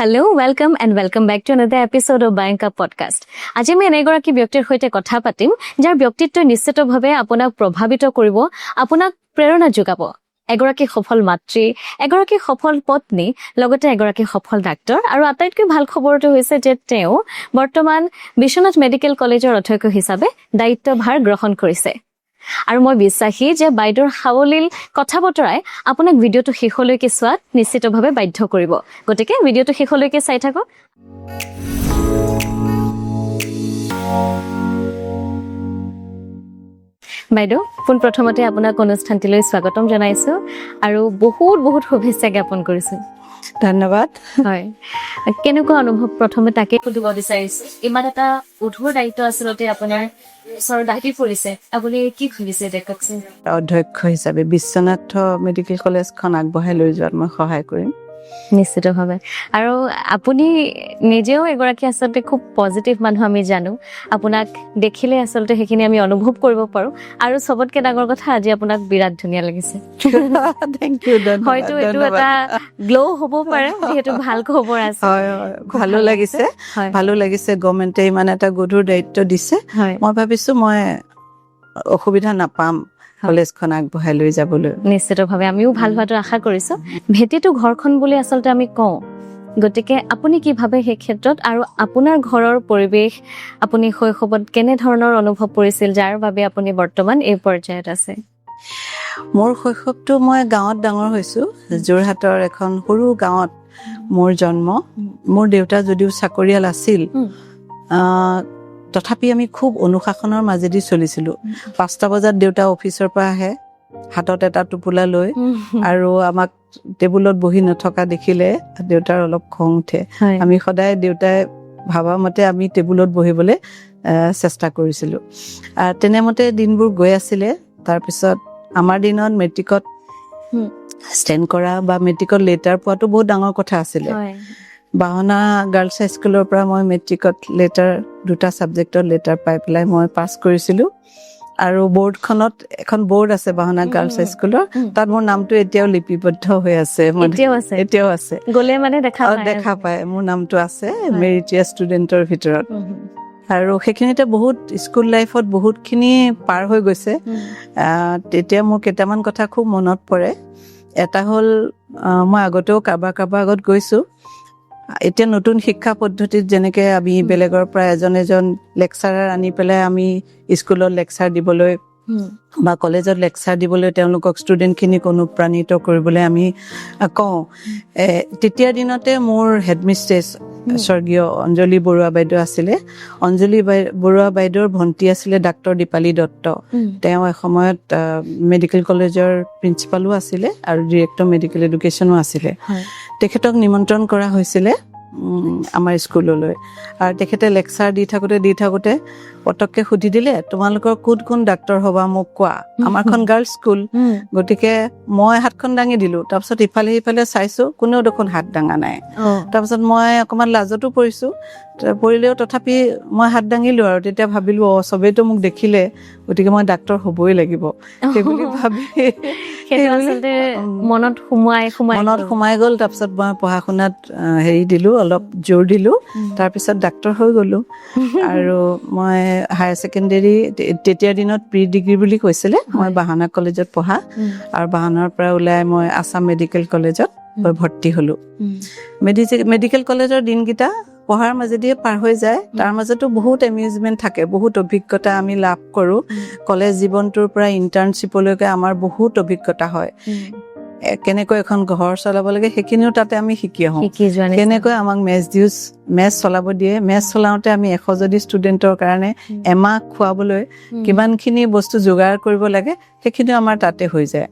Hello, welcome and welcome back to another episode of Buying Cup Podcast. আজি আমি এনেগৰাকী ব্যক্তিৰ সৈতে কথা পাতিম যাৰ ব্যক্তিত্বই নিশ্চিতভাৱে আপোনাক প্ৰভাৱিত কৰিব, আপোনাক প্ৰেৰণা যোগাব। এগৰাকী সফল মাতৃ, এগৰাকী সফল পত্নী, লগতে এগৰাকী সফল ডাক্তৰ আৰু আটাইতকৈ ভাল খবৰটো হৈছে যে তেওঁ বৰ্তমান বিশ্বনাথ মেডিকেল কলেজৰ অধ্যক্ষ হিচাপে দায়িত্বভাৰ গ্ৰহণ কৰিছে। আৰু মই বিশ্বাসী যে বাইদেউৰ সাৱলীল কথা বতৰাই আপোনাক ভিডিঅ'টো শেষলৈকে চোৱাত নিশ্চিতভাৱে বাধ্য কৰিব। গতিকে ভিডিঅ'টো শেষলৈকে চাই থাকক। বাইদেউ, পোনপ্ৰথমতে আপোনাক অনুষ্ঠানটিলৈ স্বাগতম জনাইছো আৰু বহুত বহুত শুভেচ্ছা জ্ঞাপন কৰিছো। ধন্যবাদ। হয়, কেনেকুৱা অনুভৱ প্ৰথমে তাকে সুধিব বিচাৰিছো। ইমান এটা কঠোৰ দায়িত্ব আচলতে আপোনাৰ ওচৰত আহি পৰিছে, আপুনি কি ভাবিছে কওকচোন? অধ্যক্ষ হিচাপে বিশ্বনাথ মেডিকেল কলেজখন আগবঢ়াই লৈ যোৱাত মই সহায় কৰিম নিশ্চিতভাৱে। আৰু আপুনি নিজেও এগৰাকী আচলতে খুব পজিটিভ মানুহ, আমি জানো। আপোনাক দেখিলে আচলতে সেইখিনি আমি অনুভৱ কৰিব পাৰো। আৰু চবতকে ডাঙৰ কথা, আজি আপোনাক বিৰাট ধুনীয়া লাগিছে। Thank you. হয়তো এইটো এটা গ্ল' হ'ব পাৰে, যিহেতু ভাল খবৰ আছে। হয়, ভালো লাগিছে, ভালো লাগিছে। গভৰ্ণমেণ্টে ইমান এটা গধুৰ দায়িত্ব দিছে। মই ভাবিছো মই অসুবিধা নাপাম কলেজখন আগবঢ়াই লৈ যাবলৈ। নিশ্চিতভাৱে আমিও ভাল হোৱাটো আশা কৰিছো। ভেটিটো ঘৰখন বুলি আচলতে আমি কওঁ। গতিকে আপুনি কি ভাবে সেই ক্ষেত্ৰত, আৰু আপোনাৰ ঘৰৰ পৰিৱেশ আপুনি শৈশৱত কেনেধৰণৰ অনুভৱ কৰিছিল যাৰ বাবে আপুনি বৰ্তমান এই পৰ্যায়ত আছে? মোৰ শৈশৱটো মই গাঁৱত ডাঙৰ হৈছো। যোৰহাটৰ এখন সৰু গাঁৱত মোৰ জন্ম। মোৰ দেউতা যদিও চাকৰিয়াল আছিল, তথাপি আমি খুব অনুশাসনৰ মাজেদি চলিছিলো। 5টা বজাত দেউতা অফিচৰ পৰা আহে, হাতত এটা টোপোলা লৈ, আৰু আমাক টেবুলত বহি নথকা দেখিলে দেউতাৰ অলপ খং উঠে। আমি সদায় দেউতাই ভাবা মতে আমি টেবুলত বহিবলৈ চেষ্টা কৰিছিলো। তেনেমতে দিনবোৰ গৈ আছিলে। তাৰপিছত আমাৰ দিনত মেট্ৰিকত ষ্টেণ্ড কৰা বা মেট্ৰিকত লেটাৰ পোৱাটো বহুত ডাঙৰ কথা আছিলে। বাহনা গাৰ্লছ হাইস্কুলৰ পৰা মই মেট্ৰিকত লেটাৰ, 2টা ছাবজেক্টত লেটাৰ পাই পেলাই মই পাছ কৰিছিলো। আৰু বৰ্ডখনত এখন বৰ্ড আছে বাহনা গাৰ্লছ হাইস্কুলৰ, তাত মোৰ নামটো এতিয়াও লিপিবদ্ধ হৈ আছে। এতিয়াও আছে, গ'লে মানে দেখা পায় মোৰ নামটো আছে মেৰিটিয়াছ ষ্টুডেণ্টৰ ভিতৰত। আৰু সেইখিনিতে বহুত স্কুল লাইফত বহুতখিনি পাৰ হৈ গৈছে। তেতিয়া মোৰ কেইটামান কথা খুব মনত পৰে। এটা হ'ল, মই আগতেও কাৰোবাৰ আগত গৈছো। এতিয়া নতুন শিক্ষা পদ্ধতিত যেনেকে আমি বেলেগৰ পৰা এজন লেকচাৰাৰ আনি পেলাই আমি স্কুলত লেকচাৰ দিবলৈ বা কলেজত লেকচাৰ দিবলৈ তেওঁলোকক ষ্টুডেণ্টখিনিক অনুপ্ৰাণিত কৰিবলৈ আমি কওঁ। তেতিয়াৰ দিনতে মোৰ হেডমিষ্ট্ৰেছ স্বৰ্গীয় অঞ্জলি বৰুৱা বাইদেউ আছিলে। অঞ্জলি বৰুৱা বাইদেউৰ ভণ্টি আছিলে ডাক্তৰ দীপালী দত্ত। তেওঁ এসময়ত মেডিকেল কলেজৰ প্ৰিন্সিপালো আছিলে আৰু ডিৰেক্টৰ মেডিকেল এডুকেশ্যনো আছিলে। তেখেতক নিমন্ত্ৰণ কৰা হৈছিলে আমাৰ স্কুললৈ। আৰু তেখেতে লেকচাৰ দি থাকোঁতে পটককে সুধি দিলে, তোমালোকৰ কোন ডাক্তৰ হবা মোক কোৱা। আমাৰখন গাৰ্লছ স্কুল, গতিকে মই হাতখন দাঙি দিলো। তাৰপিছত ইফালে সিফালে চাইছো, কোনেও দেখোন হাত দাঙা নাই। তাৰপিছত মই অকণমান লাজতো পৰিলেও তথাপি মই হাত দাঙিলো। আৰু তেতিয়া ভাবিলো, চবেইতো মোক দেখিলে, গতিকে মই ডাক্তৰ হবই লাগিব সেইবুলি ভাবি মনত সোমাই গ'ল। তাৰপিছত মই পঢ়া শুনাত দিলো, অলপ জোৰ দিলো। তাৰপিছত ডাক্তৰ হৈ গলো। আৰু মই হায়াৰ ছেকেণ্ডেৰী তেতিয়াৰ দিনত প্ৰি ডিগ্ৰী বুলি কৈছিলে। মই বাহানা কলেজত পঢ়া, আৰু বাহানাৰ পৰা ওলাই মই আছাম মেডিকেল কলেজত ভৰ্তি হলো। মেডিকেল কলেজৰ দিনকেইটা পঢ়াৰ মাজেদিয়ে পাৰ হৈ যায়। তাৰ মাজতো বহুত এমিউজমেণ্ট থাকে, বহুত অভিজ্ঞতা আমি লাভ কৰো। কলেজ জীৱনটোৰ পৰা ইণ্টাৰ্ণশ্বিপলৈকে আমাৰ বহুত অভিজ্ঞতা হয়। কেনেকৈ এখন ঘৰ চলাব লাগে সেইখিনিও তাতে আমি শিকি আহোঁ। কেনেকৈ আমাক মেচ চলাব দিয়ে, মেচ চলাওঁতে আমি 100 যদি ষ্টুডেণ্টৰ কাৰণে এমাহ খুৱাবলৈ কিমানখিনি বস্তু যোগাৰ কৰিব লাগে সেইখিনিও আমাৰ তাতে হৈ যায়।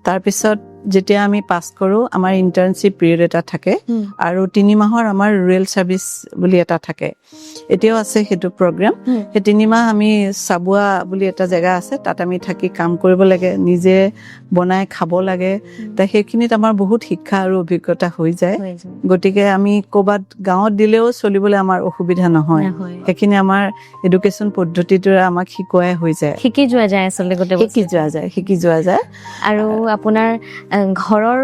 তাৰপিছত যেতিয়া আমি পাছ কৰোঁ, আমাৰ ইণ্টাৰ্ণশ্বিপ পিৰিয়ড এটা থাকে, আৰু 3 মাহৰ আমাৰ ৰুৰেল ছাৰ্ভিচ বুলি এটা থাকে। এতিয়াও আছে সেইটো প্ৰগ্ৰেম। সেই 3 মাহ আমি চাবুৱা বুলি এটা জেগা আছে, তাত আমি থাকি কাম কৰিব লাগে, নিজে বনাই খাব লাগে। সেইখিনিত আমাৰ বহুত শিক্ষা আৰু অভিজ্ঞতা হৈ যায়। গতিকে আমি ক'ৰবাত গাঁৱত দিলেও চলিবলৈ আমাৰ অসুবিধা নহয়। সেইখিনি আমাৰ এডুকেশ্যন পদ্ধতিটোৰে আমাক শিকোৱাই হৈ যায়, শিকি যোৱা যায়। আৰু আপোনাৰ ঘৰৰ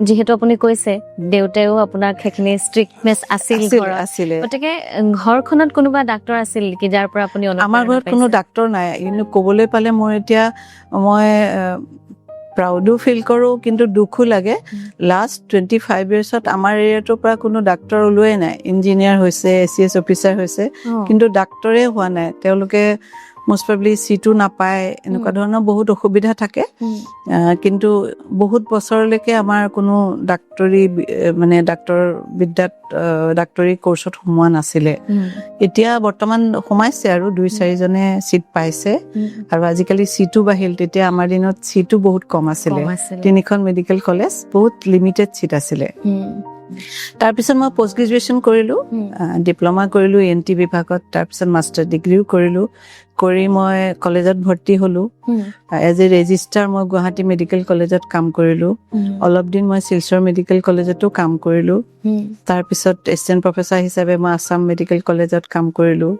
যিহেতু আপুনি কৈছে দেউতাও আপোনাক সেইখিনি ষ্ট্ৰিক্টনেছ আছিল ঘৰত আছিলে গতিকে ঘৰখনত কোনোবা ডাক্তৰ আছিল নেকি যাৰ পৰা আপুনি আমাৰ ঘৰত কোনো ডাক্তৰ নাই কিন্তু ক'বলৈ পালে মোৰ এতিয়া মই প্ৰাউডো ফিল কৰোঁ কিন্তু দুখো লাগে লাষ্ট 25 ইয়াৰ্ছত আমাৰ এৰিয়াটোৰ পৰা কোনো ডাক্তৰ ওলোৱাই নাই ইঞ্জিনিয়াৰ হৈছে ACS অফিচাৰ হৈছে কিন্তু ডাক্তৰে হোৱা নাই তেওঁলোকে most probably সিটো নাপায় এনেকুৱা ধৰণৰ বহুত অসুবিধা থাকে কিন্তু বহুত বছৰলৈকে আমাৰ কোনো ডাক্তৰী মানে ডাক্তৰ বিদ্যাত ডাক্তৰী কোৰ্চত সোমোৱা নাছিলে এতিয়া বৰ্তমান সোমাইছে আৰু 2-4 জনে সিট পাইছে আৰু আজিকালি সিটো বাহিল তেতিয়া আমাৰ দিনত সিটো বহুত কম আছিলে 3খন মেডিকেল কলেজ বহুত লিমিটেড সিট আছিলে তাৰপিছত মই পোষ্ট গ্ৰেজুৱেশ্যন কৰিলোঁ ডিপ্ল'মা কৰিলোঁ ENT বিভাগত তাৰপিছত মাষ্টাৰ ডিগ্ৰীও কৰিলোঁ কৰি মই কলেজত ভৰ্তি হ'লোঁ এজ এ ৰেজিষ্টাৰ মই গুৱাহাটী মেডিকেল কলেজত কাম কৰিলোঁ অলপ দিন মই শিলচৰ মেডিকেল কলেজতো কাম কৰিলোঁ তাৰপিছত এছিষ্টেণ্ট প্ৰফেচাৰ হিচাপে মই আছাম মেডিকেল কলেজত কাম কৰিলোঁ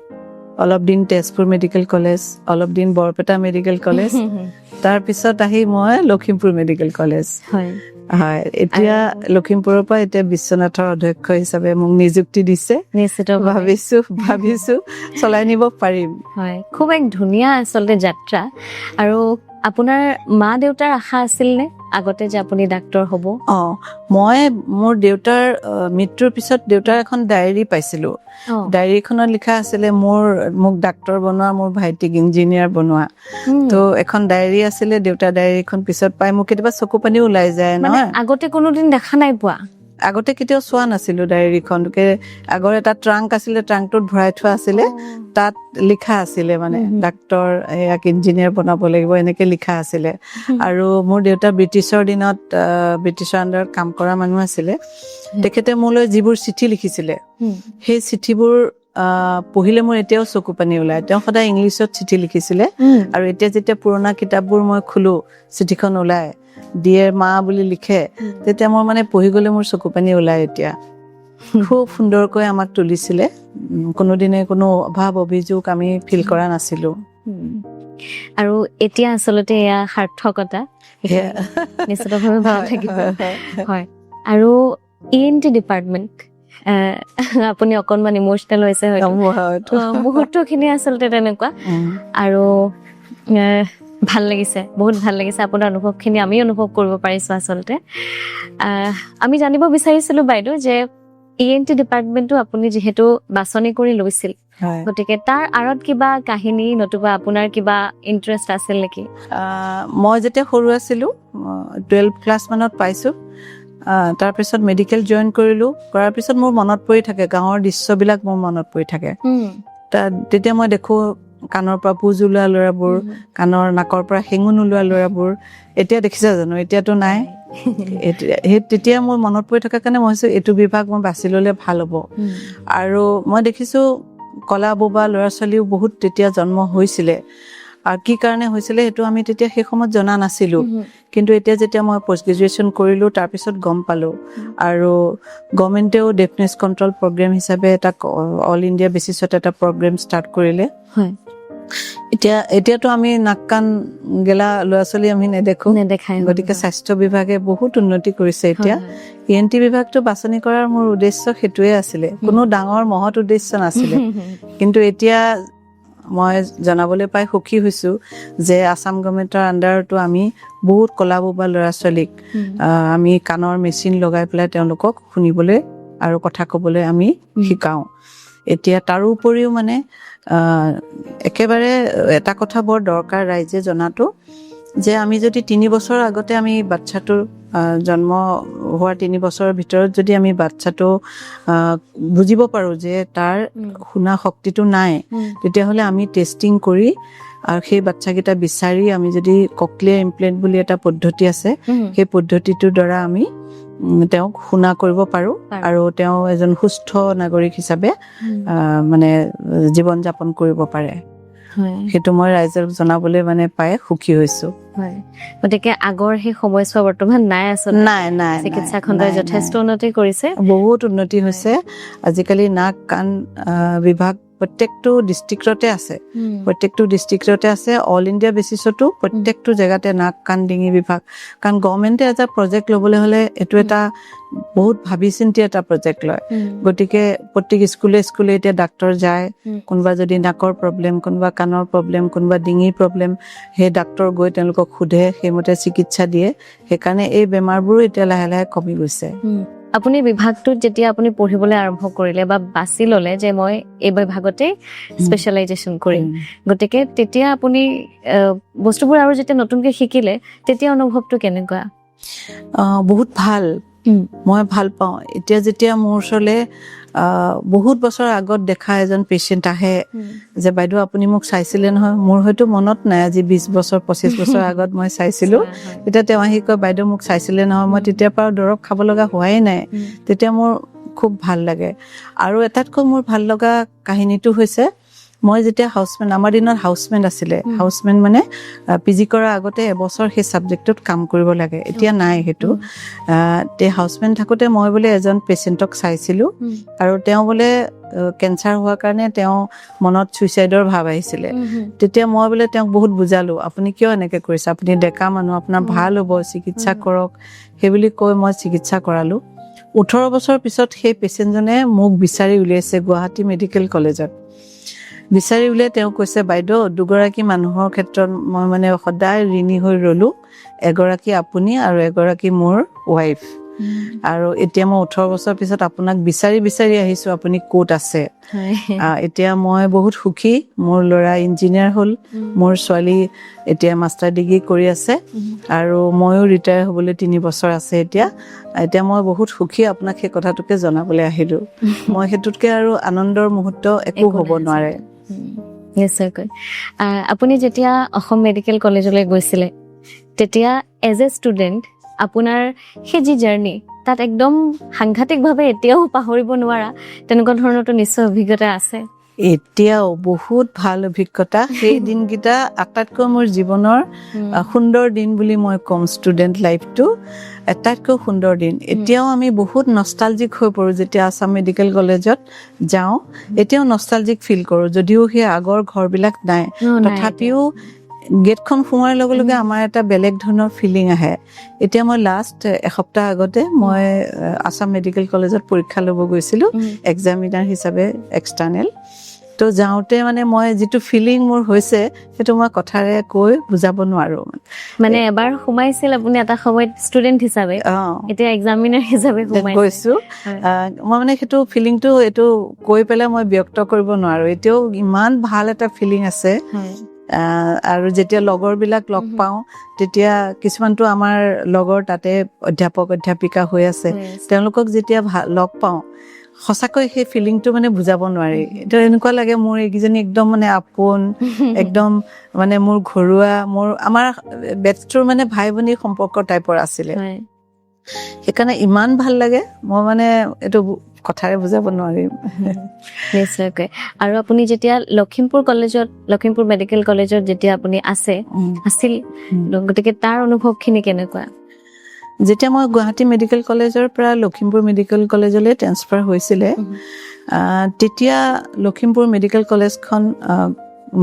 অলপ দিন তেজপুৰ মেডিকেল কলেজ অলপ দিন বৰপেটা মেডিকেল কলেজ তাৰপিছত আহি মই লখিমপুৰ মেডিকেল কলেজ হয় এতিয়া লখিমপুৰৰ পৰা এতিয়া বিশ্বনাথৰ অধ্যক্ষ হিচাপে মোক নিযুক্তি দিছে নিশ্চিত ভাবিছো চলাই নিব পাৰিম হয় খুব এক ধুনীয়া আচলতে যাত্ৰা আৰু আপোনাৰ মা দেউতাৰ আশা আছিল নে আগতে যে আপুনি ডাক্তৰ হ'ব মই মোৰ দেউতাৰ মৃত্যুৰ পিছত দেউতাৰ এখন ডায়েৰী পাইছিলো ডায়েৰীখনত লিখা আছিলে মোক ডাক্তৰ বনোৱা মোৰ ভাইটিক ইঞ্জিনিয়াৰ বনোৱা তো এখন ডায়েৰী আছিলে দেউতাৰ ডায়েৰীখন পিছত পাই মোক কেতিয়াবা চকু পানী ওলাই যায় নহয় আগতে কোনোদিন দেখা নাই পোৱা আগতে কেতিয়াও চোৱা নাছিলো ডায়েৰীখন আগৰ এটা ট্ৰাংক আছিলে ট্ৰাংকটোত ভৰাই থোৱা আছিলে তাত লিখা আছিলে মানে ডাক্তৰ ইয়াক ইঞ্জিনিয়াৰ বনাব লাগিব এনেকে লিখা আছিলে আৰু মোৰ দেউতা ব্ৰিটিছৰ দিনত ব্ৰিটিছৰ আণ্ডাৰত কাম কৰা মানুহ আছিলে তেখেতে মোলৈ যিবোৰ চিঠি লিখিছিলে সেই চিঠিবোৰ পঢ়িলে মোৰ এতিয়াও চকু পানী ওলাই তেওঁ সদায় ইংলিছত চিঠি লিখিছিলে আৰু এতিয়া যেতিয়া পুৰণা কিতাপবোৰ মই খোলো চিঠিখন ওলাই ডিয়েৰ মা বুলি লিখে তেতিয়া মোৰ মানে পঢ়ি গলে মোৰ চকু পানী ওলাই এতিয়া খুব সুন্দৰকৈ আমাক তুলিছিলে কোনোদিনে কোনো অভাৱ অভিযোগ আমি ফিল কৰা নাছিলো আৰু এতিয়া আচলতে এয়া সাৰ্থকতা নিশ্চিতভাৱে ভাল থাকিব হয় আৰু ENT ডিপাৰ্টমেণ্ট আপুনি অকণমান ইমোচনেল হৈছে হয়তো মুহূৰ্তখিনি আচলতে তেনেকুৱা আৰু ভাল লাগিছে বহুত ভাল লাগিছে আপোনাৰ অনুভৱখিনি আমি অনুভৱ কৰিব পাৰিছো আচলতে আমি জানিব বিচাৰিছিলো বাইদেউ যে ENT ডিপাৰ্টমেণ্টটো আপুনি যিহেতু বাছনি কৰি লৈছিল গতিকে তাৰ আঁৰত কিবা কাহিনী নতুবা আপোনাৰ কিবা ইণ্টাৰেষ্ট আছিল নেকি মই যেতিয়া সৰু আছিলো 12 ক্লাছ মানত পাইছো তাৰপিছত মেডিকেল জইন কৰিলো কৰাৰ পিছত মোৰ মনত পৰি থাকে গাঁৱৰ দৃশ্যবিলাক মোৰ মনত পৰি থাকে তেতিয়া মই দেখো কাণৰ পৰা পুজ ওলোৱা ল'ৰাবোৰ কাণৰ নাকৰ পৰা হেঙুন ওলোৱা ল'ৰাবোৰ এতিয়া দেখিছা জানো এতিয়াতো নাই তেতিয়া মোৰ মনত পৰি থকাৰ কাৰণে মই ভাবিছো এইটো বিভাগ মই বাছি ল'লে ভাল হ'ব আৰু মই দেখিছো কলা বোবা ল'ৰা ছোৱালীও বহুত তেতিয়া জন্ম হৈছিলে আৰু কি কাৰণে হৈছিলে সেইটো আমি তেতিয়া সেই সময়ত জনা নাছিলো কিন্তু এতিয়া যেতিয়া মই পোষ্ট গ্ৰেজুৱেশ্যন কৰিলো তাৰপিছত গম পালো আৰু গভৰ্ণমেণ্টেও ডেফনেছ কণ্ট্ৰল প্ৰগ্ৰেম হিচাপে এটা অল ইণ্ডিয়া বেচিছত এটা প্ৰগ্ৰেম ষ্টাৰ্ট কৰিলে এতিয়াতো আমি নাক কাণ গেলা ল'ৰা ছোৱালী আমি নেদেখাই গতিকে স্বাস্থ্য বিভাগে বহুত উন্নতি কৰিছে এতিয়া ENT বিভাগটো বাছনি কৰাৰ মোৰ উদ্দেশ্য সেইটোৱে আছিলে কোনো ডাঙৰ মহৎ উদ্দেশ্য নাছিলে কিন্তু এতিয়া মই জনাবলৈ পাই সুখী হৈছো যে আসাম গভৰ্ণমেণ্টৰ আণ্ডাৰতো আমি বহুত কলা বোবা ল'ৰা ছোৱালীক আমি কাণৰ মেচিন লগাই পেলাই তেওঁলোকক শুনিবলৈ আৰু কথা ক'বলৈ আমি শিকাওঁ এতিয়া তাৰো উপৰিও মানে একেবাৰে এটা কথা বৰ দৰকাৰ ৰাইজে জনাটো যে আমি যদি 3 বছৰ আগতে আমি বাচ্চাটোৰ জন্ম হোৱাৰ 3 বছৰৰ ভিতৰত যদি আমি বাচ্চাটো বুজিব পাৰো যে তাৰ শুনা শক্তিটো নাই তেতিয়াহ'লে আমি টেষ্টিং কৰি আৰু সেই বাচ্চাকেইটা বিচাৰি আমি যদি ককলিয়াৰ ইমপ্লেণ্ট বুলি এটা পদ্ধতি আছে সেই পদ্ধতিটোৰ দ্বাৰা আমি তেওঁক শুনা কৰিব পাৰো আৰু তেওঁ এজন সুস্থ নাগৰিক হিচাপে মানে জীৱন যাপন কৰিব পাৰে সেইটো মই ৰাইজক জনাবলৈ মানে পাই সুখী হৈছো গতিকে আগৰ সেই সময়ছোৱা বৰ্তমান নাই আচলতে নাই চিকিৎসা খণ্ডই যথেষ্ট উন্নতি কৰিছে বহুত উন্নতি হৈছে আজিকালি নাক কাণ বিভাগ প্ৰত্যেকটো ডিষ্ট্ৰিক্টতে আছে অল ইণ্ডিয়া বেচিছতো প্ৰত্যেকটো জেগাতে নাক কাণ ডিঙি বিভাগ কাৰণ গভৰ্ণমেণ্টে এটা প্ৰজেক্ট ল'বলৈ হ'লে এইটো এটা বহুত ভাবি চিন্তি এটা প্ৰজেক্ট লয় গতিকে প্ৰত্যেক স্কুলে এতিয়া ডাক্তৰ যায় কোনোবা যদি নাকৰ প্ৰব্লেম কোনোবা কাণৰ প্ৰব্লেম কোনোবা ডিঙিৰ প্ৰব্লেম সেই ডাক্তৰ গৈ তেওঁলোকক সোধে সেইমতে চিকিৎসা দিয়ে সেইকাৰণে এই বেমাৰবোৰো এতিয়া লাহে লাহে কমি গৈছে আপুনি বিভাগটোত যেতিয়া আপুনি পঢ়িবলৈ আৰম্ভ কৰিলে বা বাছি ল'লে যে মই এই বিভাগতে স্পেচিয়েলাইজেশ্যন কৰিম গতিকে তেতিয়া আপুনি বস্তুবোৰ আৰু যেতিয়া নতুনকৈ শিকিলে তেতিয়া অনুভৱটো কেনেকুৱা বহুত ভাল মই ভাল পাওঁ এতিয়া যেতিয়া মোৰ ওচৰলৈ বহুত বছৰ আগত দেখা এজন পেচেণ্ট আহে যে বাইদেউ আপুনি মোক চাইছিলে নহয় মোৰ হয়তো মনত নাই আজি 20 বছৰ 25 বছৰ আগত মই চাইছিলোঁ তেতিয়া তেওঁ আহি কয় বাইদেউ মোক চাইছিলে নহয় মই তেতিয়াৰ পৰা দৰৱ খাব লগা হোৱাই নাই তেতিয়া মোৰ খুব ভাল লাগে আৰু এটাতকৈ মোৰ ভাল লগা কাহিনীটো হৈছে মই যেতিয়া হাউচমেন আমাৰ দিনত হাউচমেন আছিলে হাউচমেন মানে পিজি কৰাৰ আগতে এবছৰ সেই ছাবজেক্টত কাম কৰিব লাগে এতিয়া নাই সেইটো তে হাউচমেন থাকোঁতে মই বোলে এজন পেচেণ্টক চাইছিলোঁ আৰু তেওঁ বোলে কেঞ্চাৰ হোৱাৰ কাৰণে তেওঁ মনত ছুইচাইডৰ ভাৱ আহিছিলে তেতিয়া মই বোলে তেওঁক বহুত বুজালোঁ আপুনি কিয় এনেকৈ কৰিছে আপুনি ডেকা মানুহ আপোনাৰ ভাল হ'ব চিকিৎসা কৰক সেইবুলি কৈ মই চিকিৎসা কৰালোঁ 18 বছৰ পিছত সেই পেচেণ্টজনে মোক বিচাৰি উলিয়াইছে গুৱাহাটী মেডিকেল কলেজত বিচাৰি উলিয়াই তেওঁ কৈছে বাইদেউ দুগৰাকী মানুহৰ ক্ষেত্ৰত মই মানে সদায় ঋণী হৈ ৰ'লোঁ এগৰাকী আপুনি আৰু এগৰাকী মোৰ ৱাইফ আৰু এতিয়া মই 18 বছৰ পিছত আপোনাক বিচাৰি আহিছোঁ আপুনি ক'ত আছে এতিয়া মই বহুত সুখী মোৰ ল'ৰা ইঞ্জিনিয়াৰ হ'ল মোৰ ছোৱালী এতিয়া মাষ্টাৰ ডিগ্ৰী কৰি আছে আৰু ময়ো ৰিটায়াৰ হ'বলৈ 3 বছৰ আছে এতিয়া মই বহুত সুখী আপোনাক সেই কথাটোকে জনাবলৈ আহিলোঁ মই সেইটোতকৈ আৰু আনন্দৰ মুহূৰ্ত একো হ'ব নোৱাৰে নিশ্চয়কৈ আপুনি যেতিয়া অসম মেডিকেল কলেজলৈ গৈছিলে তেতিয়া এজ এ ষ্টুডেণ্ট আপোনাৰ সেই যি জাৰ্ণি তাত একদম সাংঘাতিকভাৱে এতিয়াও পাহৰিব নোৱাৰা তেনেকুৱা ধৰণৰতো নিশ্চয় অভিজ্ঞতা আছে এতিয়াও বহুত ভাল অভিজ্ঞতা সেই দিনকেইটা আটাইতকৈ মোৰ জীৱনৰ সুন্দৰ দিন বুলি মই ক'ম ষ্টুডেণ্ট লাইফটো আটাইতকৈ সুন্দৰ দিন এতিয়াও আমি বহুত নষ্টালজিক হৈ পৰোঁ যেতিয়া আছাম মেডিকেল কলেজত যাওঁ এতিয়াও নষ্টালজিক ফিল কৰোঁ যদিও সেই আগৰ ঘৰবিলাক নাই তথাপিও গেটখন সোমোৱাৰ লগে লগে আমাৰ এটা বেলেগ ধৰণৰ ফিলিং আহে এতিয়া মই লাষ্ট এসপ্তাহ আগতে মই আছাম মেডিকেল কলেজত পৰীক্ষা ল'ব গৈছিলোঁ এক্সামিনাৰ হিচাপে এক্সটাৰ্নেল তো যাওঁতে মানে মই যিটো ফিলিং মোৰ হৈছে সেইটো মই কথাৰে কৈ বুজাব নোৱাৰোঁ মানে এবাৰ সোমাইছিল আপুনি এটা সময়ত ষ্টুডেণ্ট হিচাপে এতিয়া এক্সামিনাৰ হিচাপে গৈছোঁ মই মানে সেইটো ফিলিংটো এইটো কৈ পেলাই মই ব্যক্ত কৰিব নোৱাৰোঁ এতিয়াও ইমান ভাল এটা ফিলিং আছে আৰু যেতিয়া লগৰবিলাক লগ পাওঁ তেতিয়া কিছুমানটো আমাৰ লগৰ তাতে অধ্যাপক অধ্যাপিকা হৈ আছে তেওঁলোকক যেতিয়া লগ পাওঁ সঁচাকৈ সেই ফিলিংটো মানে বুজাব নোৱাৰি এইটো এনেকুৱা লাগে মোৰ এইকেইজনী একদম মানে আপোন একদম মানে মোৰ ঘৰুৱা আমাৰ বেটছটোৰ মানে ভাই ভনীৰ সম্পৰ্ক টাইপৰ আছিলে সেইকাৰণে ইমান ভাল লাগে মই মানে এইটো কথাৰে বুজাব নোৱাৰিম নিশ্চয়কৈ আৰু আপুনি যেতিয়া লখিমপুৰ মেডিকেল কলেজত যেতিয়া আপুনি আছিল গতিকে তাৰ অনুভৱখিনি কেনেকুৱা যেতিয়া মই গুৱাহাটী মেডিকেল কলেজৰ পৰা লখিমপুৰ মেডিকেল কলেজলৈ ট্ৰেন্সফাৰ হৈছিলে তেতিয়া লখিমপুৰ মেডিকেল কলেজখন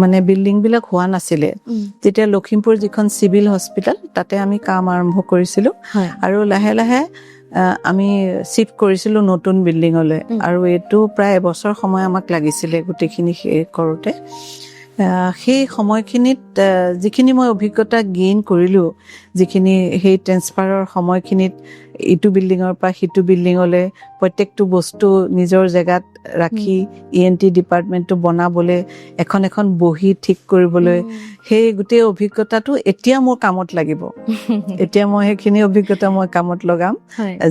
মানে বিল্ডিংবিলাক হোৱা নাছিলে তেতিয়া লখিমপুৰ যিখন চিভিল হস্পিটেল তাতে আমি কাম আৰম্ভ কৰিছিলোঁ আৰু লাহে লাহে আমি শিফ্ট কৰিছিলোঁ নতুন বিল্ডিঙলৈ আৰু এইটো প্ৰায় এবছৰ সময় আমাক লাগিছিলে গোটেইখিনি শেষ কৰোঁতে সেই সময়খিনিত যিখিনি মই অভিজ্ঞতা গেইন কৰিলোঁ যিখিনি সেই ট্ৰেন্সফাৰৰ সময়খিনিত ইটো বিল্ডিঙৰ পৰা সিটো বিল্ডিঙলৈ প্ৰত্যেকটো বস্তু নিজৰ জেগাত ৰাখি ENT ডিপাৰ্টমেণ্টটো বনাবলৈ এখন বহি ঠিক কৰিবলৈ সেই গোটেই অভিজ্ঞতাটো এতিয়া মোৰ কামত লাগিব এতিয়া মই সেইখিনি অভিজ্ঞতা মই কামত লগাম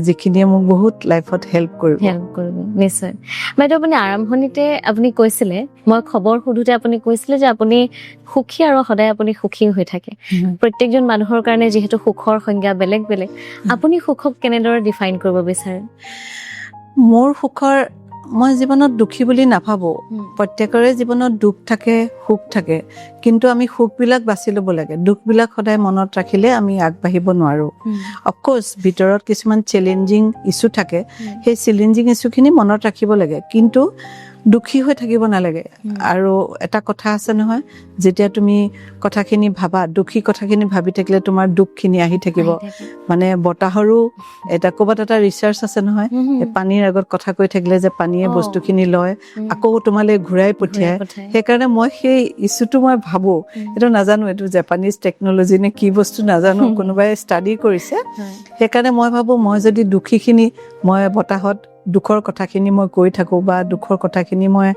যিখিনিয়ে মোক বহুত লাইফত হেল্প কৰিব নিশ্চয় বাইদেউ আপুনি আৰম্ভণিতে আপুনি কৈছিলে মই খবৰ সোধোতে আপুনি কৈছিলে যে আপুনি সুখী আৰু সদায় আপুনি সুখী হৈ থাকে প্ৰত্যেকজন মানুহৰ কাৰণে যিহেতু সুখৰ সংজ্ঞা বেলেগ বেলেগ আপুনি সুখক কেনেদৰে ডিফাইন কৰিব বিচাৰে মোৰ সুখৰ মই জীৱনত দুখী বুলি নাভাবোঁ প্ৰত্যেকৰে জীৱনত দুখ থাকে সুখ থাকে কিন্তু আমি সুখবিলাক বাছি ল'ব লাগে দুখবিলাক সদায় মনত ৰাখিলে আমি আগবাঢ়িব নোৱাৰোঁ অফক'ৰ্চ ভিতৰত কিছুমান চেলেঞ্জিং ইছ্যু থাকে সেই চেলেঞ্জিং ইছ্যুখিনি মনত ৰাখিব লাগে কিন্তু দুখী হৈ থাকিব নালাগে আৰু এটা কথা আছে নহয় যেতিয়া তুমি কথাখিনি ভাবা দুখী কথাখিনি ভাবি থাকিলে তোমাৰ দুখখিনি আহি থাকিব মানে বতাহৰো এটা ক'ৰবাত এটা ৰিচাৰ্চ আছে নহয় পানীৰ আগত কথা কৈ থাকিলে যে পানীয়ে বস্তুখিনি লয় আকৌ তোমালৈ ঘূৰাই পঠিয়ায় সেইকাৰণে মই সেই ইছ্যুটো মই ভাবো এইটো নাজানো এইটো জাপানিজ টেকনলজি নে কি বস্তু নাজানো কোনোবাই ষ্টাডি কৰিছে সেইকাৰণে মই ভাবো মই যদি দুখীখিনি মই বতাহত দুখৰ কথাখিনি মই কৈ থাকো বা দুখৰ কথাখিনি মই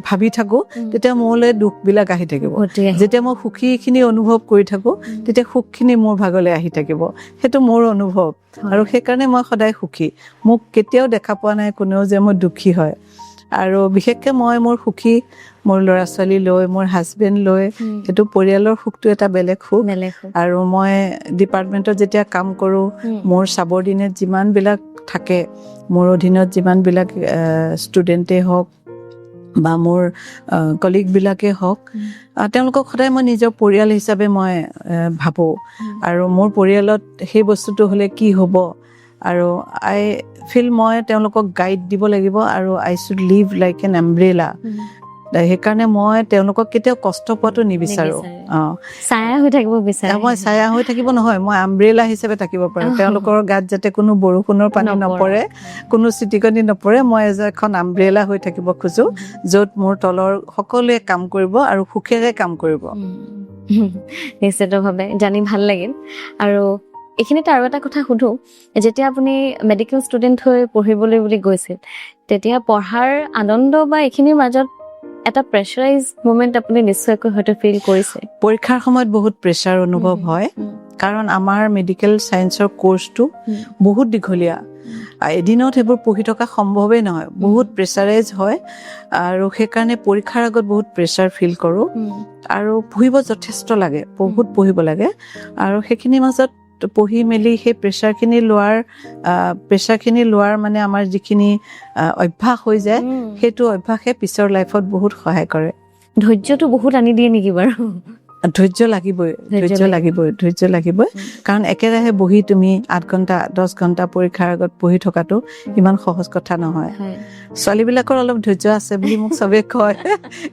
ভাবি থাকো তেতিয়া মোলৈ দুখবিলাক আহি থাকিব যেতিয়া মই সুখীখিনি অনুভৱ কৰি থাকো তেতিয়া সুখখিনি মোৰ ভাগলৈ আহি থাকিব সেইটো মোৰ অনুভৱ আৰু সেইকাৰণে মই সদায় সুখী মোক কেতিয়াও দেখা পোৱা নাই কোনেও যে মই দুখী হয় আৰু বিশেষকৈ মই মোৰ সুখী মোৰ ল'ৰা ছোৱালী লৈ মোৰ হাজবেণ্ড লৈ সেইটো পৰিয়ালৰ সুখটো এটা বেলেগ সুখ আৰু মই ডিপাৰ্টমেণ্টত যেতিয়া কাম কৰোঁ মোৰ চাবৰ্ডিনেট যিমানবিলাক থাকে মোৰ অধীনত যিমানবিলাক ষ্টুডেণ্টেই হওক বা মোৰ কলিগবিলাকেই হওক তেওঁলোকক সদায় মই নিজৰ পৰিয়াল হিচাপে মই ভাবোঁ আৰু মোৰ পৰিয়ালত সেই বস্তুটো হ'লে কি হ'ব আৰু আই ফিল মই তেওঁলোকক গাইড দিব লাগিব আৰু আই শুড লিভ লাইক এন এম্ব্ৰেলা সেইকাৰণে মই তেওঁলোকক কেতিয়াও কষ্ট পোৱাটো নিবিচাৰোঁ ছায়া হৈ থাকিব বিচাৰোঁ মই ছায়া হৈ থাকিব নহয় মই আমব্ৰেলা হিচাপে থাকিব পাৰোঁ তেওঁলোকৰ গাত যাতে কোনো বৰষুণৰ পানী নপৰে কোনো চিটিকনি নপৰে মই এখন আমব্ৰেলা হৈ থাকিব খোজোঁ য'ত মোৰ তলৰ সকলোৱে কাম কৰিব আৰু সুখেৰে কাম কৰিব নিশ্চিতভাৱে জানি ভাল লাগিল আৰু এইখিনিতে আৰু এটা কথা সুধো যেতিয়া আপুনি মেডিকেল ষ্টুডেণ্ট হৈ পঢ়িবলৈ বুলি গৈছিল তেতিয়া পঢ়াৰ আনন্দ বা এইখিনিৰ মাজত এটা প্ৰেছাৰাইজ মোমেণ্ট আপুনি নিশ্চয়কৈ হয়তো ফিল কৰিছে পৰীক্ষাৰ সময়ত বহুত প্ৰেছাৰ অনুভৱ হয় কাৰণ আমাৰ মেডিকেল ছায়েন্সৰ কোৰ্চটো বহুত দীঘলীয়া এদিনত সেইবোৰ পঢ়ি থকা সম্ভৱেই নহয় বহুত প্ৰেছাৰাইজ হয় আৰু সেইকাৰণে পৰীক্ষাৰ আগত বহুত প্ৰেছাৰ ফিল কৰোঁ আৰু পঢ়িব যথেষ্ট লাগে বহুত পঢ়িব লাগে আৰু সেইখিনিৰ মাজত পঢ়ি মেলি সেই প্ৰেছাৰখিনি লোৱাৰ মানে আমাৰ যিখিনি অভ্যাস হৈ যায় সেইটো অভ্যাসে পিছৰ লাইফত বহুত সহায় কৰে ধৈৰ্যটো বহুত আনি দিয়ে নেকি বাৰু ধৈৰ্য লাগিবই কাৰণ একেৰাহে বহি তুমি 8 ঘণ্টা 10 ঘণ্টা পৰীক্ষাৰ আগত পঢ়ি থকাটো ইমান সহজ কথা নহয় ছোৱালীবিলাকৰ অলপ ধৈৰ্য আছে বুলি মোক চবে কয়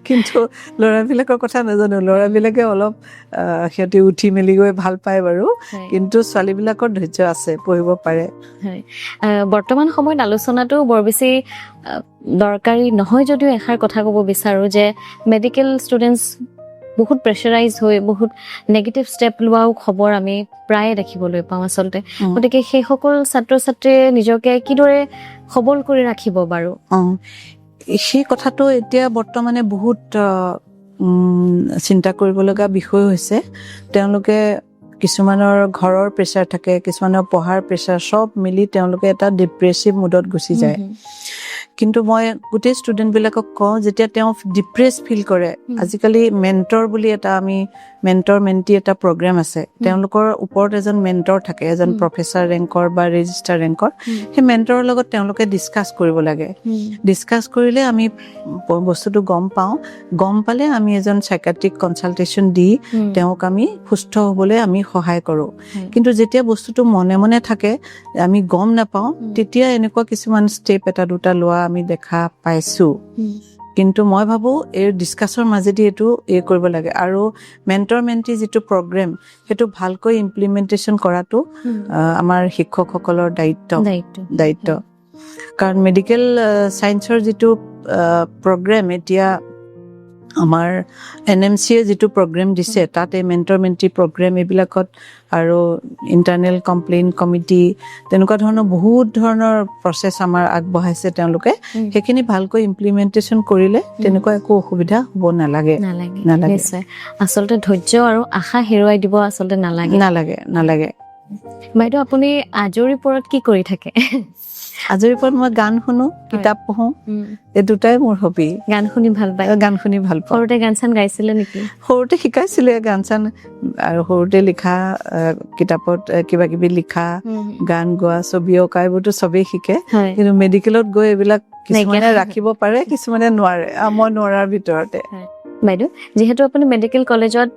কিন্তু ল'ৰাবিলাকৰ কথা নাজানো ল'ৰাবিলাকে অলপ সিহঁতে উঠি মেলি গৈ ভাল পায় বাৰু কিন্তু ছোৱালীবিলাকৰ ধৈৰ্য আছে পঢ়িব পাৰে বৰ্তমান সময়ত আলোচনাটো বৰ বেছি দৰকাৰী নহয় যদিও এষাৰ কথা ক'ব বিচাৰোঁ যে মেডিকেল ষ্টুডেণ্টছ বহুত প্ৰেছাৰাইজ হৈ বহুত নেগেটিভ ষ্টেপ লোৱাও খবৰ আমি প্ৰায়ে দেখিবলৈ পাওঁ আচলতে গতিকে সেইসকল ছাত্ৰ ছাত্ৰীয়ে নিজকে কিদৰে সবল কৰি ৰাখিব বাৰু সেই কথাটো এতিয়া বৰ্তমানে বহুত চিন্তা কৰিব লগা বিষয় হৈছে তেওঁলোকে কিছুমানৰ ঘৰৰ প্ৰেছাৰ থাকে কিছুমানৰ পঢ়াৰ প্ৰেছাৰ চব মিলি তেওঁলোকে এটা ডিপ্ৰেছিভ মুডত গুচি যায় কিন্তু মই গোটেই ষ্টুডেণ্টবিলাকক কওঁ যেতিয়া তেওঁ ডিপ্ৰেছ ফিল কৰে আজিকালি মেণ্টৰ বুলি এটা আমি মেণ্টৰ মেণ্টি এটা প্ৰগ্ৰেম আছে তেওঁলোকৰ ওপৰত এজন মেণ্টৰ থাকে এজন প্ৰফেচাৰ ৰেংকৰ বা ৰেজিষ্টাৰ ৰেংকৰ সেই মেণ্টৰৰ লগত তেওঁলোকে ডিছকাছ কৰিব লাগে ডিছকাছ কৰিলে আমি বস্তুটো গম পালে আমি এজন চাইকাট্ৰিক কনচালটেশ্যন দি তেওঁক আমি সুস্থ হ'বলৈ আমি সহায় কৰোঁ কিন্তু যেতিয়া বস্তুটো মনে মনে থাকে আমি গম নাপাওঁ তেতিয়া এনেকুৱা কিছুমান ষ্টেপ এটা দুটা লোৱা আমি দেখা পাইছোঁ কিন্তু মই ভাবোঁ এই ডিছকাছৰ মাজেদি এইটো কৰিব লাগে আৰু মেণ্টৰ মেণ্টি যিটো প্ৰগ্ৰেম সেইটো ভালকৈ ইমপ্লিমেণ্টেশ্যন কৰাটো আমাৰ শিক্ষকসকলৰ দায়িত্ব কাৰণ মেডিকেল ছায়েন্সৰ যিটো প্ৰগ্ৰেম এতিয়া আমাৰ NMCয়ে যিটো প্ৰগ্ৰেম দিছে তাত এই মেণ্টৰ মেণ্টি প্ৰগ্ৰেম এইবিলাকত আৰু ইণ্টাৰনেল কমপ্লেইন কমিটি তেনেকুৱা ধৰণৰ বহুত ধৰণৰ প্ৰচেছ আমাৰ আগবঢ়াইছে তেওঁলোকে সেইখিনি ভালকৈ ইমপ্লিমেণ্টেশ্যন কৰিলে তেনেকুৱা একো অসুবিধা হ'ব নালাগে নিশ্চয় আচলতে ধৈৰ্য আৰু আশা হেৰুৱাই দিব আচলতে নালাগে বাইদেউ আপুনি আজৰি পৰত কি কৰি থাকে আজৰি পৰত মই গান শুনো কিতাপ পঢ়ো এই দুটাই মোৰ হবি গান শুনি ভাল পাওঁ সৰুতে গান চান গাইছিলে নেকি সৰুতে শিকাইছিলে গান চান আৰু সৰুতে লিখা কিতাপত কিবা কিবি লিখা গান গোৱা ছবি অঁকা এইবোৰতো চবেই শিকে কিন্তু মেডিকেলত গৈ এইবিলাক কিছুমানে ৰাখিব পাৰে কিছুমানে নোৱাৰে মই নোৱাৰাৰ ভিতৰতে বাইদেউ, যিহেতু আপুনি মেডিকেল কলেজত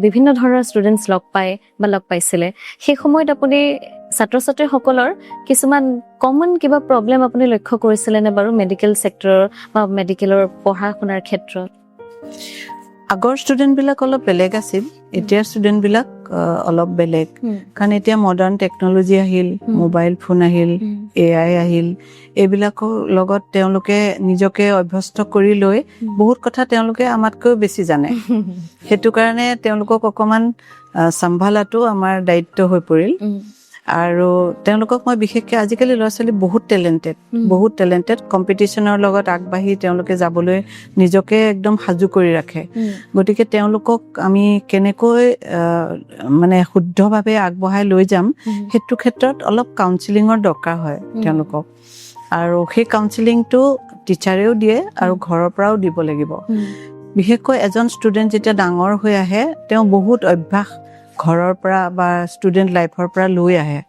বিভিন্ন ধৰণৰ ষ্টুডেণ্টছ লগ পায় বা লগ পাইছিলে, সেই সময়ত আপুনি ছাত্ৰ ছাত্ৰীসকলৰ কিছুমান কমন কিবা প্ৰব্লেম আপুনি লক্ষ্য কৰিছিলেনে বাৰু মেডিকেল ছেক্টৰৰ বা মেডিকেলৰ পঢ়া শুনাৰ ক্ষেত্ৰত? আগৰ ষ্টুডেণ্টবিলাক অলপ বেলেগ আছিল, এতিয়া ষ্টুডেণ্টবিলাক অলপ বেলেগ, কাৰণ এতিয়া মডাৰ্ণ টেকন'লজি আহিল, মোবাইল ফোন আহিল, AI আহিল, এইবিলাকৰ লগত তেওঁলোকে নিজকে অভ্যস্ত কৰি লৈ বহুত কথা তেওঁলোকে আমাতকৈও বেছি জানে। সেইটো কাৰণে তেওঁলোকক অকণমান চম্ভালাটো আমাৰ দায়িত্ব হৈ পৰিল। আৰু তেওঁলোকক মই বিশেষকৈ আজিকালি ল'ৰা ছোৱালী বহুত টেলেণ্টেড কম্পিটিশ্যনৰ লগত আগবাঢ়ি তেওঁলোকে যাবলৈ নিজকে একদম সাজু কৰি ৰাখে। গতিকে তেওঁলোকক আমি কেনেকৈ মানে শুদ্ধভাৱে আগবঢ়াই লৈ যাম, সেইটো ক্ষেত্ৰত অলপ কাউন্সিলিঙৰ দৰকাৰ হয় তেওঁলোকক। আৰু সেই কাউন্সিলিংটো টিচাৰেও দিয়ে আৰু ঘৰৰ পৰাও দিব লাগিব। বিশেষকৈ এজন ষ্টুডেণ্ট যেতিয়া ডাঙৰ হৈ আহে, তেওঁ বহুত অভ্যাস ঘৰৰ পৰা বা ষ্টুডেণ্ট লাইফৰ পৰা লৈ আহে।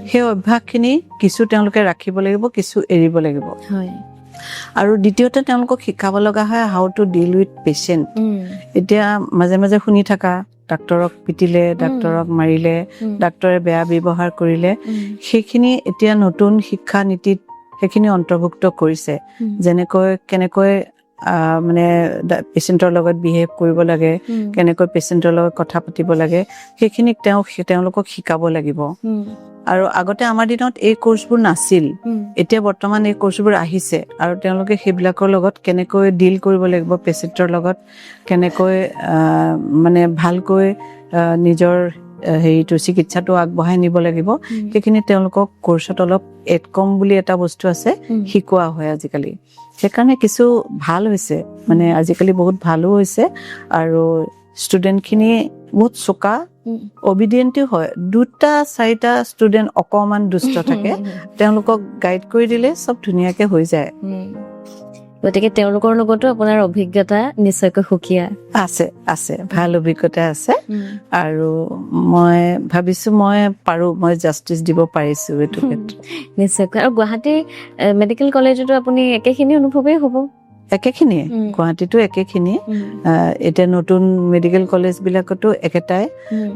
সেই অভ্যাসখিনি কিছু তেওঁলোকে ৰাখিব লাগিব, কিছু এৰিব লাগিব। আৰু দ্বিতীয়তে তেওঁলোকক শিকাব লগা হয় how to deal with patient. এতিয়া মাজে মাজে শুনি থাকা, ডাক্তৰক পিটিলে, ডাক্তৰক মাৰিলে, ডাক্তৰে বেয়া ব্যৱহাৰ কৰিলে, সেইখিনি এতিয়া নতুন শিক্ষা নীতিত সেইখিনি অন্তৰ্ভুক্ত কৰিছে। কেনেকৈ মানে পেচেণ্টৰ লগত বিহেভ কৰিব লাগে, কেনেকৈ পেচেণ্টৰ লগত কথা পাতিব লাগে, সেইখিনিক তেওঁলোকক শিকাব লাগিব। আৰু আগতে আমাৰ দিনত এই কোৰ্চবোৰ নাছিল, এতিয়া বৰ্তমান এই কোৰ্চবোৰ আহিছে আৰু তেওঁলোকে সেইবিলাকৰ লগত কেনেকৈ ডিল কৰিব লাগিব, পেচেণ্টৰ লগত কেনেকৈ মানে ভালকৈ নিজৰ চিকিৎসাটো আগবঢ়াই নিব লাগিব, সেইখিনি তেওঁলোকক কোৰ্চত অলপ এডকম বুলি এটা বস্তু আছে, শিকোৱা হয় আজিকালি। সেইকাৰণে কিছু ভাল হৈছে, মানে আজিকালি বহুত ভালো হৈছে। আৰু ষ্টুডেণ্টখিনি বহুত চোকা, অবিডিয়েণ্টো হয়। 2-4টা ষ্টুডেণ্ট অকণমান দুষ্ট থাকে, তেওঁলোকক গাইড কৰি দিলে চব ধুনীয়াকে হৈ যায়। গতিকে তেওঁলোকৰ লগতো আপোনাৰ অভিজ্ঞতা নিশ্চয়কৈ সুকীয়া আছে, ভাল অভিজ্ঞতা আছে। আৰু মই ভাবিছো মই জাষ্টিচ দিব পাৰিছো এইটো ক্ষেত্ৰত। নিশ্চয়কৈ। আৰু গুৱাহাটী মেডিকেল কলেজতো আপুনি একেখিনি অনুভৱেই হ'ব? একেখিনিয়ে, গুৱাহাটীতো একেখিনিয়ে। এতিয়া নতুন মেডিকেল কলেজ বিলাকতো একেটাই।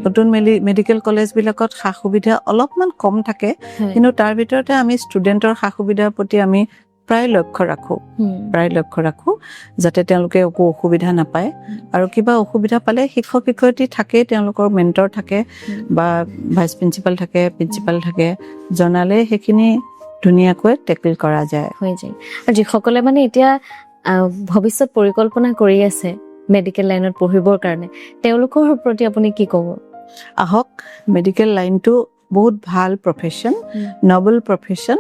নতুন মেডিকেল কলেজ বিলাকত সা সুবিধা অলপমান কম থাকে, কিন্তু তাৰ ভিতৰতে আমি ষ্টুডেণ্টৰ সা সুবিধাৰ প্ৰতি আমি প্ৰায় লক্ষ্য ৰাখো, যাতে তেওঁলোকে একো অসুবিধা নাপায়। আৰু কিবা অসুবিধা পালে শিক্ষক শিক্ষয়িত্ৰী থাকেই, তেওঁলোকৰ মেণ্টৰ থাকে বা ভাইচ প্ৰিন্সিপাল থাকে, প্ৰিন্সিপাল থাকে, জনালে সেইখিনি ধুনীয়াকৈ টেকল কৰা যায়। আৰু যিসকলে মানে এতিয়া ভৱিষ্যত পৰিকল্পনা কৰি আছে মেডিকেল লাইনত পঢ়িবৰ কাৰণে, তেওঁলোকৰ প্ৰতি আপুনি কি ক'ব? আহক, মেডিকেল লাইনটো বহুত ভাল প্ৰফেশ্যন, নবেল প্ৰফেশ্যন।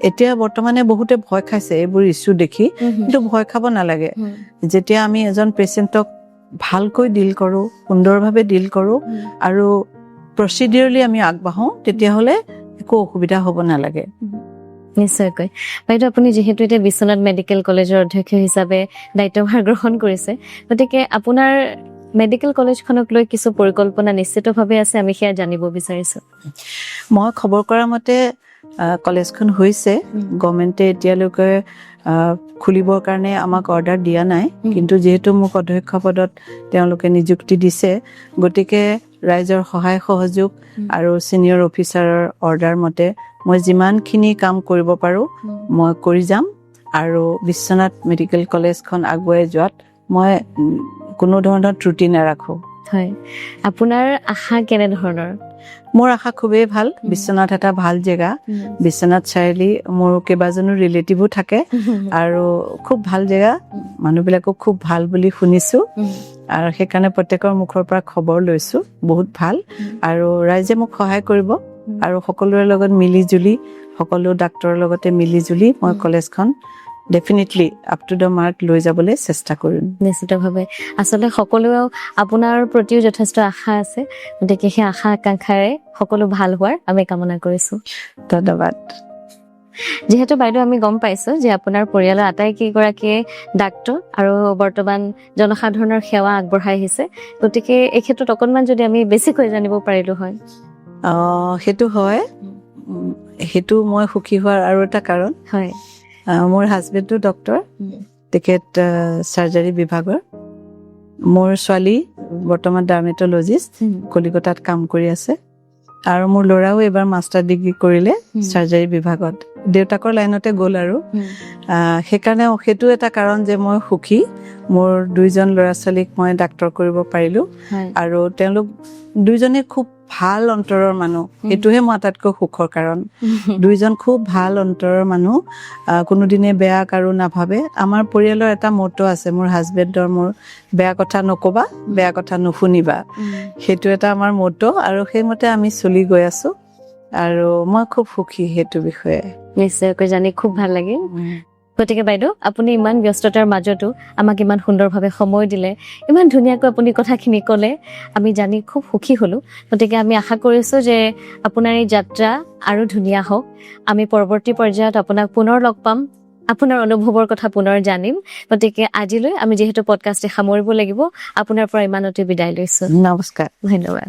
এতিয়া বৰ্তমানে বহুতে ভয় খাইছে এইবোৰ ইছ্যু দেখি, কিন্তু ভয় খাব নালাগে। যেতিয়া আমি এজন পেচেণ্টক ভালকৈ ডিল কৰোঁ, সুন্দৰভাৱে ডিল কৰোঁ আৰু প্ৰচিডিউৰলি আমি আগবাঢ়ো, তেতিয়াহ'লে একো অসুবিধা হ'ব নালাগে। নিশ্চয়কৈ। বাইদেউ, আপুনি যিহেতু এতিয়া বিশ্বনাথ মেডিকেল কলেজৰ অধ্যক্ষ হিচাপে দায়িত্বভাৰ গ্ৰহণ কৰিছে, গতিকে আপোনাৰ মেডিকেল কলেজখনক লৈ কিছু পৰিকল্পনা নিশ্চিতভাৱে আছে, আমি সেয়া জানিব বিচাৰিছো। মই খবৰ কৰা মতে কলেজখন হৈছে, গভৰ্ণমেণ্টে এতিয়ালৈকে খুলিবৰ কাৰণে আমাক অৰ্ডাৰ দিয়া নাই, কিন্তু যিহেতু মোক অধ্যক্ষ পদত তেওঁলোকে নিযুক্তি দিছে, গতিকে ৰাইজৰ সহায় সহযোগ আৰু ছিনিয়ৰ অফিচাৰৰ অৰ্ডাৰ মতে মই যিমানখিনি কাম কৰিব পাৰোঁ মই কৰি যাম। আৰু বিশ্বনাথ মেডিকেল কলেজখন আগুৱাই যোৱাত মই কোনো ধৰণৰ ত্ৰুটি নাৰাখোঁ। হয়, আপোনাৰ আশা কেনেধৰণৰ? মোৰ আশা খুবেই ভাল। বিশ্বনাথ এটা ভাল জেগা, বিশ্বনাথ চাৰিআলি, মোৰ কেইবাজনো ৰিলেটিভো থাকে আৰু খুব ভাল জেগা, মানুহবিলাকো খুব ভাল বুলি শুনিছো। আৰু সেইকাৰণে প্ৰত্যেকৰ মুখৰ পৰা খবৰ লৈছো, বহুত ভাল। আৰু ৰাইজে মোক সহায় কৰিব আৰু সকলোৰে লগত মিলি-জুলি, সকলো ডাক্তৰৰ লগতে মিলি-জুলি মই কলেজখন definitely up to the mark লৈ যাবলৈ চেষ্টা কৰিম। নিশ্চিতভাৱে। আচলতে সকলোৱে আপোনাৰ প্ৰতিও যথেষ্ট আশা আছে, গতিকে সেই আশা আকাংক্ষাৰে সকলো ভাল হোৱাৰ আমি কামনা কৰিছো। ধন্যবাদ। যিহেতু বাইদেউ আমি গম পাইছো যে আপোনাৰ পৰিয়ালৰ আটাইকেইগৰাকীয়ে ডাক্তৰ আৰু বৰ্তমান জনসাধাৰণৰ সেৱা আগবঢ়াই আহিছে, গতিকে এই ক্ষেত্ৰত অকণমান যদি আমি বেছিকৈ জানিব পাৰিলো হয়। সেইটো হয়, সেইটো মই সুখী হোৱাৰ আৰু এটা কাৰণ। হয়, মোৰ হাজবেণ্ডো ডক্তৰ, তেখেত চাৰ্জাৰী বিভাগৰ, মোৰ ছোৱালী বৰ্তমান ডাৰ্মেটলজিষ্ট কলিকতাত কাম কৰি আছে আৰু মোৰ ল'ৰাও এবাৰ মাষ্টাৰ ডিগ্ৰী কৰিলে চাৰ্জাৰী বিভাগত। দেউতাকৰ লাইনতে গ'ল আৰু সেইকাৰণে সেইটো এটা কাৰণ যে মই সুখী। মোৰ 2জন ল'ৰা ছোৱালীক মই ডাক্তৰ কৰিব পাৰিলো আৰু তেওঁলোক 2জনে খুব ভাল অন্তৰৰ মানুহ। সেইটোহে মই আটাইতকৈ সুখৰ কাৰণ। 2জন খুব ভাল অন্তৰৰ মানুহ, কোনোদিনে বেয়া কাৰো নাভাবে। আমাৰ পৰিয়ালৰ এটা মটো আছে, মোৰ হাজবেণ্ডৰ, মোৰ বেয়া কথা নকবা, বেয়া কথা নুশুনিবা, সেইটো এটা আমাৰ মটো আৰু সেইমতে আমি চলি গৈ আছো আৰু মই খুব সুখী সেইটো বিষয়ে। নিশ্চয়কৈ জানি খুব ভাল লাগিল। গতিকে বাইদেউ, আপুনি ইমান ব্যস্ততাৰ মাজতো আমাক ইমান সুন্দৰভাৱে সময় দিলে, ইমান ধুনীয়াকৈ আপুনি কথাখিনি ক'লে, আমি জানি খুব সুখী হ'লো। গতিকে আমি আশা কৰিছোঁ যে আপোনাৰ এই যাত্ৰা আৰু ধুনীয়া হওক। আমি পৰৱৰ্তী পৰ্যায়ত আপোনাক পুনৰ লগ পাম, আপোনাৰ অনুভৱৰ কথা পুনৰ জানিম। গতিকে আজিলৈ আমি যিহেতু পডকাষ্টে সামৰিব লাগিব, আপোনাৰ পৰা ইমানতে বিদায় লৈছোঁ। নমস্কাৰ, ধন্যবাদ।